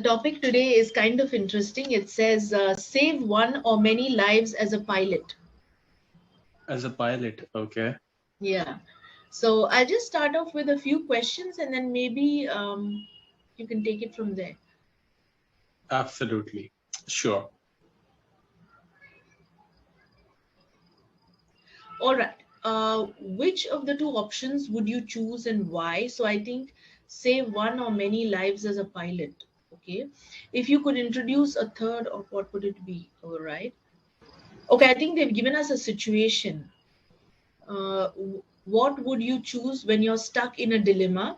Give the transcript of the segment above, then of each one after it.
topic today is kind of interesting. It says, save one or many lives as a pilot. As a pilot, okay. Yeah. So I'll just start off with a few questions and then maybe you can take it from there. Absolutely. Sure. All right. Which of the two options would you choose and why? So I think save one or many lives as a pilot. Okay. If you could introduce a third, of what would it be? All right. Okay. I think they've given us a situation. What would you choose when you're stuck in a dilemma?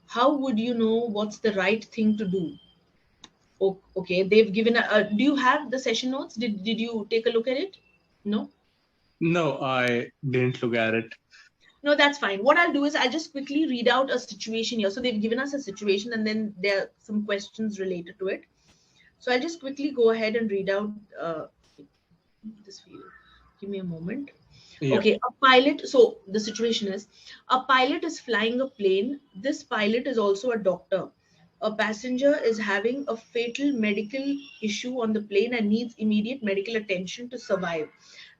How would you know what's the right thing to do? Okay, they've given do you have the session notes? Did you take a look at it? No? No, I didn't look at it. No, that's fine. What I'll do is I'll just quickly read out a situation here. So they've given us a situation and then there are some questions related to it. So I'll just quickly go ahead and read out this for you. Give me a moment. Yeah. Okay, a pilot. So the situation is a pilot is flying a plane. This pilot is also a doctor. A passenger is having a fatal medical issue on the plane and needs immediate medical attention to survive.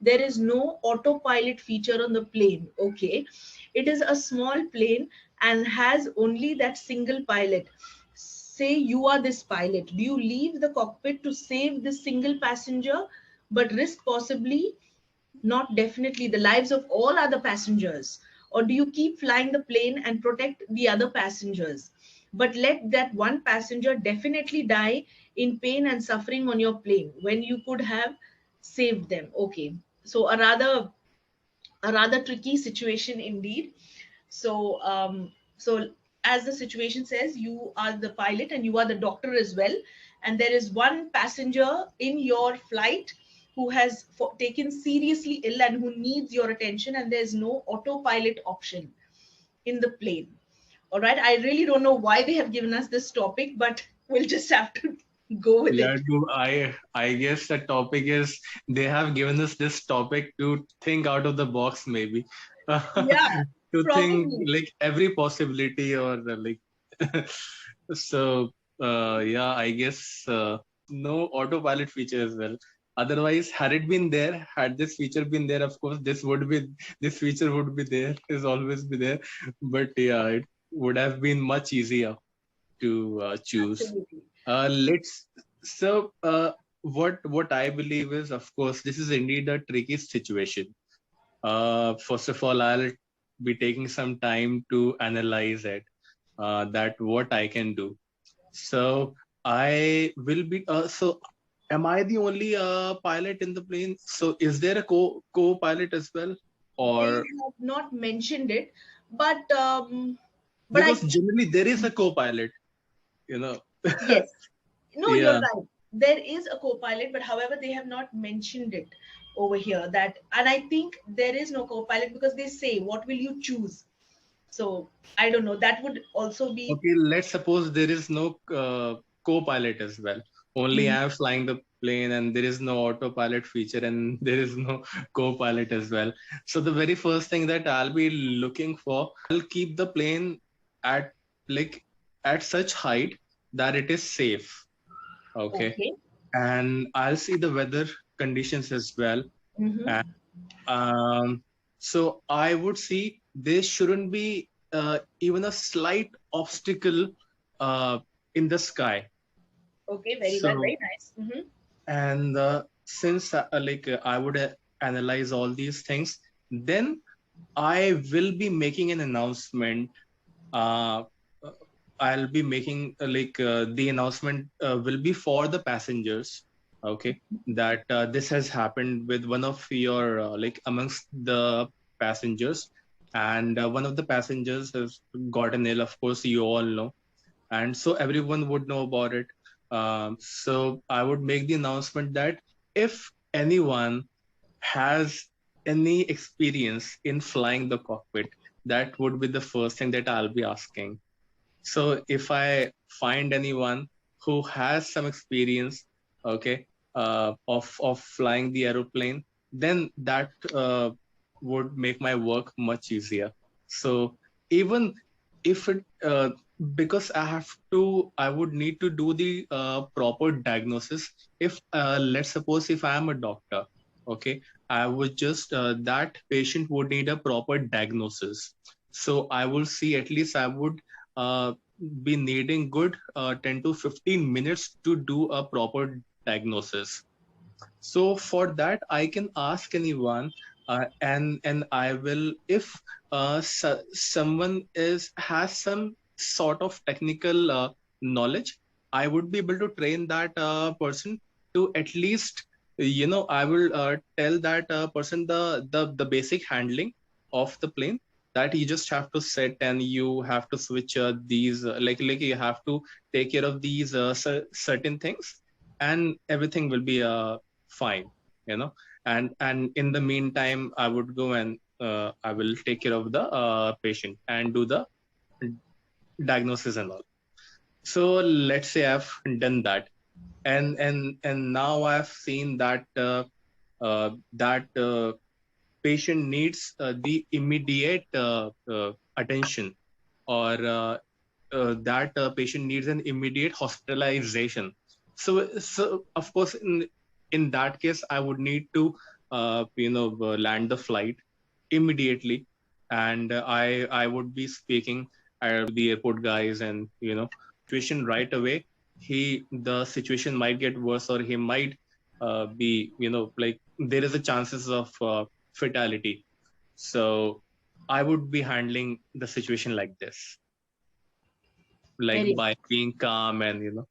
There is no autopilot feature on the plane. Okay, it is a small plane and has only that single pilot. Say you are this pilot. Do you leave the cockpit to save this single passenger but risk possibly, not definitely, the lives of all other passengers? Or do you keep flying the plane and protect the other passengers, but let that one passenger definitely die in pain and suffering on your plane when you could have saved them? Okay, so a rather tricky situation indeed. So as the situation says, you are the pilot and you are the doctor as well, and there is one passenger in your flight who has taken seriously ill and who needs your attention, and there's no autopilot option in the plane. All right, I really don't know why they have given us this topic, but we'll just have to go with Yeah, it. I guess the topic is they have given us this topic to think out of the box, maybe. Yeah, To think probably. like every possibility or like so yeah, I guess no autopilot feature as well. Otherwise, had this feature been there, of course, this feature would be there, is always be there. But yeah, it would have been much easier to choose. Absolutely. Let's so what I believe is, of course, this is indeed a tricky situation. First of all, I'll be taking some time to analyze it. That what I can do. So I will be. So am I the only pilot in the plane? So is there a co-pilot as well, They or have not mentioned it, but I because think generally there is a co-pilot, you know? yes. No, you're Yeah. right. There is a co-pilot, but however, they have not mentioned it over here. That, and I think there is no co-pilot because they say, "What will you choose?" So I don't know. That would also be. Okay, let's suppose there is no co-pilot as well. Only Mhm. I am flying the plane and there is no autopilot feature and there is no co-pilot as well. So the very first thing that I'll be looking for, I'll keep the plane at like at such height that it is safe. Okay. Okay. And I'll see the weather conditions as well. Mm-hmm. And so I would see there shouldn't be even a slight obstacle uh, in the sky. Okay. Very well. So, Very nice. Mm-hmm. and since I would analyze all these things, then I will be making an announcement. Uh, uh, I'll be making the announcement will be for the passengers. Okay, that this has happened with one of your amongst the passengers, and one of the passengers has gotten ill. Of course, you all know, and so everyone would know about it. So I would make the announcement that if anyone has any experience in flying the cockpit, that would be the first thing that I'll be asking. So if I find anyone who has some experience, okay, of flying the aeroplane, then that would make my work much easier. So even if it because I would need to do the proper diagnosis. If let's suppose if I am a doctor, okay, I would just that patient would need a proper diagnosis. So I will see, at least I would uh, be needing good 10 to 15 minutes to do a proper diagnosis. So for that, I can ask anyone, and I will, if someone is has some sort of technical knowledge, I would be able to train that person to at least, I will tell that person the basic handling of the plane, that you just have to set and you have to switch these like you have to take care of these certain things, and everything will be fine, you know. And in the meantime, I would go and I will take care of the patient and do the diagnosis and all. So let's say I've done that, and now I've seen that that patient needs the immediate attention, or that patient needs an immediate hospitalization. So of course, in that case, I would need to land the flight immediately, and I would be speaking the airport guys, and situation right away. The situation might get worse, or he might be, like, there is a chances of fatality. So I would be handling the situation like this, like Very by being calm, and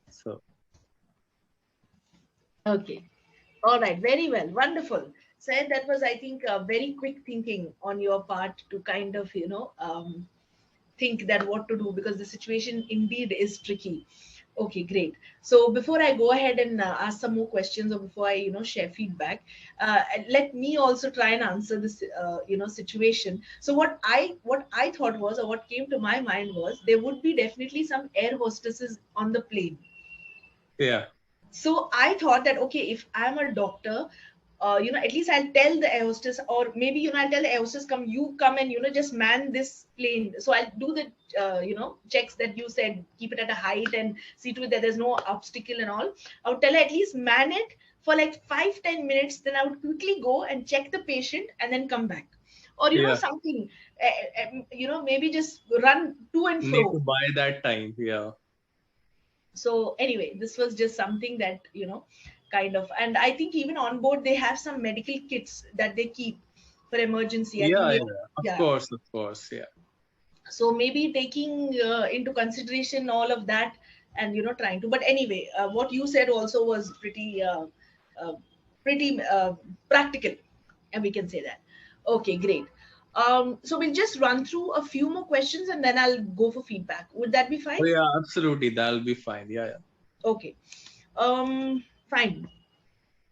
so okay. All right, very well, wonderful. Said that was, I think, very quick thinking on your part to kind of, think that what to do, because the situation indeed is tricky. Okay, great. So before I go ahead and ask some more questions, or before I, share feedback, let me also try and answer this, situation. So what I thought was, or what came to my mind was, there would be definitely some air hostesses on the plane. yeah, So I thought that, okay, if I'm a doctor, at least I'll tell the air hostess, or maybe, I'll tell the air hostess, come, you come and, just man this plane. So I'll do the, checks that you said, keep it at a height and see to it that there's no obstacle and all. I would tell her, at least man it for like 5-10 minutes. Then I would quickly go and check the patient and then come back. Or, yeah, something, maybe just run to and need to fro. buy that time. Yeah, So anyway, this was just something that, kind of, and I think even on board they have some medical kits that they keep for emergency. I think yeah, they, yeah, yeah. of course, yeah. So maybe taking into consideration all of that, and, trying to, but anyway, what you said also was uh, pretty practical, and we can say that. Okay, great. So we'll just run through a few more questions and then I'll go for feedback. Would that be fine? Oh yeah, absolutely, that'll be fine. Yeah, yeah. Okay. Fine.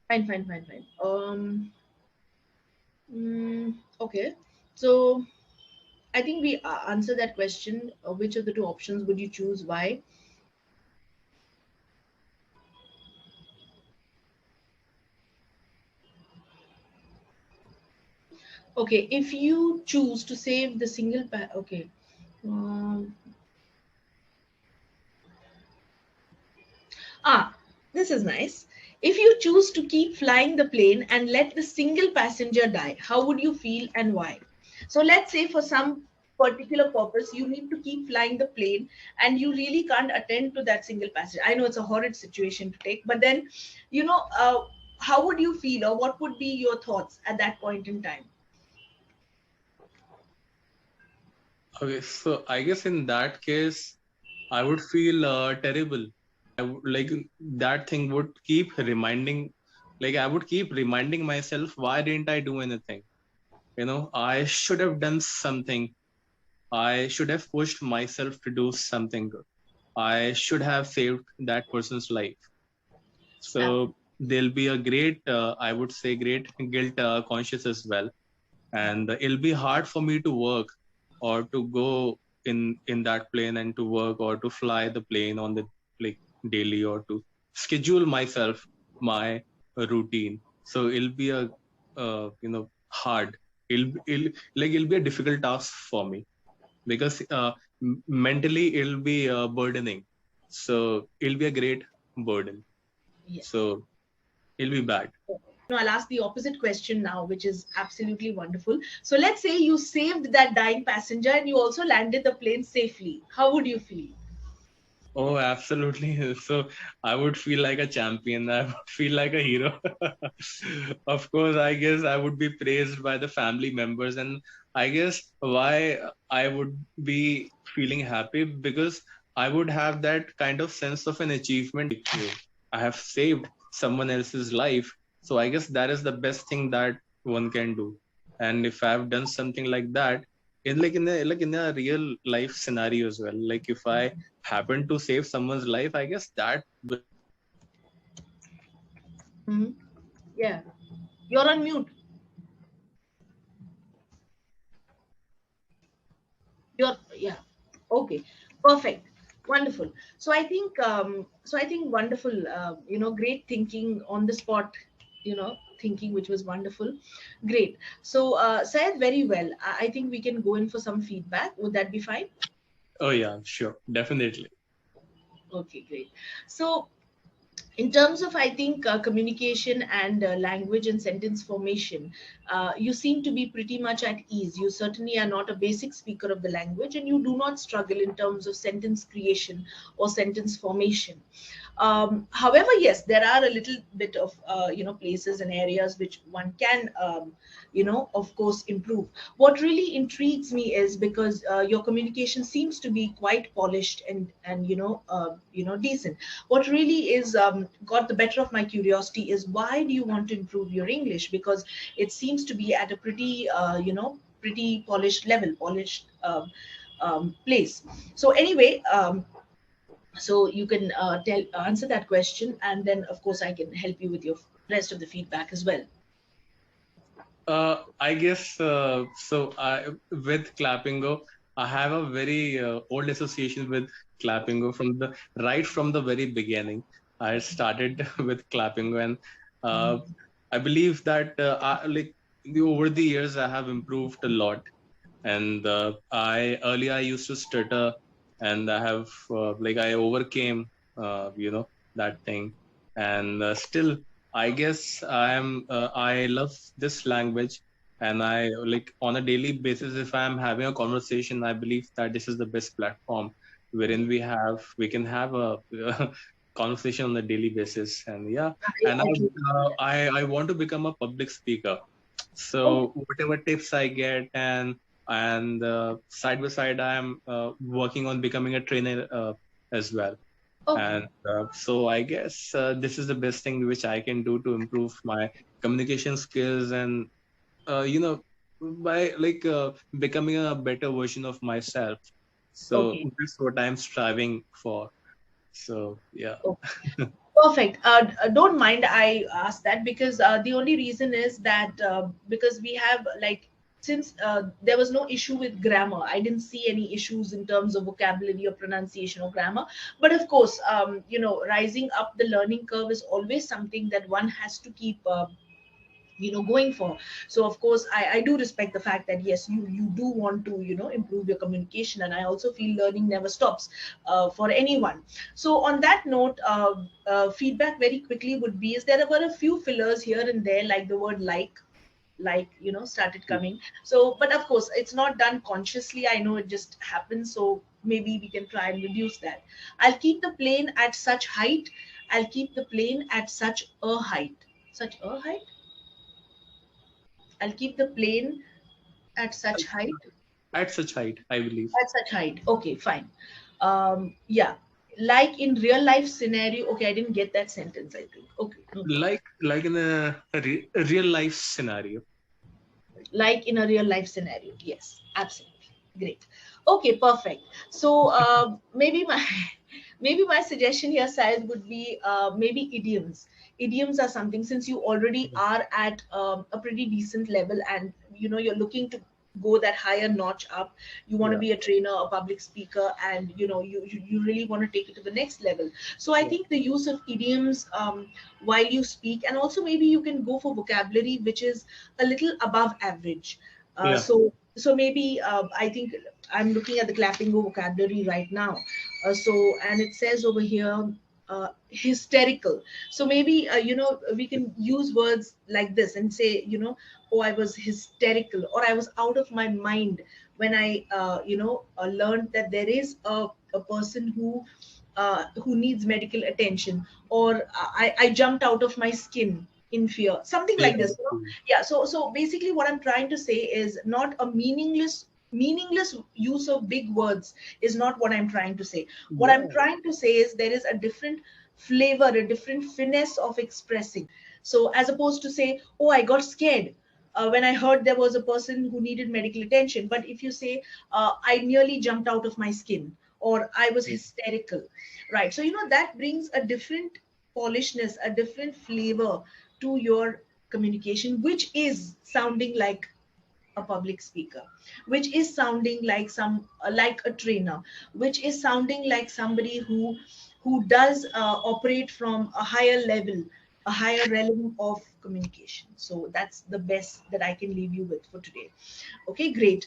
Fine, fine, fine, fine. Okay. So I think we answered that question. Which of the two options would you choose? Why? Okay. If you choose to save the okay. Um, this is nice. If you choose to keep flying the plane and let the single passenger die, how would you feel and why? So let's say for some particular purpose, you need to keep flying the plane and you really can't attend to that single passenger. I know it's a horrid situation to take, but then, how would you feel, or what would be your thoughts at that point in time? Okay, so I guess in that case, I would feel terrible. Like that thing would keep reminding, like I would keep reminding myself, why didn't I do anything? I should have done something. I should have pushed myself to do something good. I should have saved that person's life. Uh, So there'll be a great, I would say, great guilt conscious as well, and it'll be hard for me to work, or to go in that plane and to work, or to fly the plane on the, like, daily, or to schedule myself my routine. So it'll be a hard. It'll be a difficult task for me, because mentally it'll be burdening. So it'll be a great burden. Yes. So it'll be bad. No, I'll ask the opposite question now, which is absolutely wonderful. So let's say you saved that dying passenger and you also landed the plane safely. How would you feel? Oh, absolutely. So I would feel like a champion. I would feel like a hero. Of course, I guess I would be praised by the family members. And I guess why I would be feeling happy, because I would have that kind of sense of an achievement. I have saved someone else's life. So I guess that is the best thing that one can do. And if I've done something like that, in a real life scenario as well, like if I happen to save someone's life, I guess that will be the best thing that one can do. Hmm. Yeah, you're on mute. You're, yeah. Okay, perfect, wonderful. So I think wonderful. Great thinking on the spot. Thinking which was wonderful. Great. So, Syed, very well. I think we can go in for some feedback. Would that be fine? Oh yeah, sure, definitely. Okay, great. So, in terms of, I think, communication and language and sentence formation, you seem to be pretty much at ease. You certainly are not a basic speaker of the language, and you do not struggle in terms of sentence creation or sentence formation. However, yes, there are a little bit of places and areas which one can of course improve. What really intrigues me is because your communication seems to be quite polished and decent. What really is got the better of my curiosity is, why do you want to improve your English? Because it seems to be at a pretty polished level, polished place. So anyway, so you can tell answer that question, and then of course I can help you with your rest of the feedback as well. I guess so. With Clapingo, I have a very old association with Clapingo from the very beginning. I started with Clapingo, and uh, I believe that over the years I have improved a lot. And I earlier I used to stutter, and I have I overcame that thing. And still I guess I love this language. And I, like, on a daily basis, if I'm having a conversation, I believe that this is the best platform wherein we can have a conversation on a daily basis. And yeah, and I truly I want to become a public speaker. Okay. So whatever tips I get, and side by side I am working on becoming a trainer as well. Okay. And so I guess this is the best thing which I can do to improve my communication skills, and you know, by becoming a better version of myself. So Okay. that's what I'm striving for. So yeah. Okay. Perfect. Don't mind I asked that, because the only reason is that because we have, like, since there was no issue with grammar, I didn't see any issues in terms of vocabulary or pronunciation or grammar. But of course, rising up the learning curve is always something that one has to keep going for. So of course, I do respect the fact that yes, you do want to improve your communication, and I also feel learning never stops for anyone. So on that note, feedback very quickly would be, is there were a few fillers here and there, like the word started coming. So but of course it's not done consciously, I know it just happens. So maybe we can try and reduce that. I'll keep the plane at such height. I'll keep the plane at such a height. Such a height. I'll keep the plane at such height. At such height, I believe. At such height. Okay, fine. Yeah. Like in real life scenario. Okay, I didn't get that sentence, I think. Okay, no problem. Like in a real life scenario. Like in a real life scenario. Yes, absolutely. Great. Okay, perfect. So maybe my maybe my suggestion here, Syed, would be maybe idioms. Idioms are something, since you already are at a pretty decent level, and you're looking to go that higher notch up. You want to Yeah. be a trainer, a public speaker, and you really want to take it to the next level. So I Yeah. think the use of idioms while you speak, and also maybe you can go for vocabulary which is a little above average. Yeah. So So maybe I think I'm looking at the Clapingo vocabulary right now. And it says over here, hysterical. So maybe we can use words like this and say, oh, I was hysterical, or I was out of my mind when I learned that there is a person who needs medical attention, or I jumped out of my skin in fear, something Yeah. like this. Yeah, so basically what I'm trying to say is not a meaningless use of big words is not what I'm trying to say. What I'm Yeah. trying to say is there is a different flavor, a different finesse of expressing. So as opposed to say, oh, I got scared when I heard there was a person who needed medical attention, but if you say, I nearly jumped out of my skin, or I was hysterical, right? So that brings a different polishness, a different flavor to your communication, which is sounding like a public speaker, which is sounding like like a trainer, which is sounding like somebody who does operate from a higher level, a higher realm of communication. So that's the best that I can leave you with for today. Okay, great.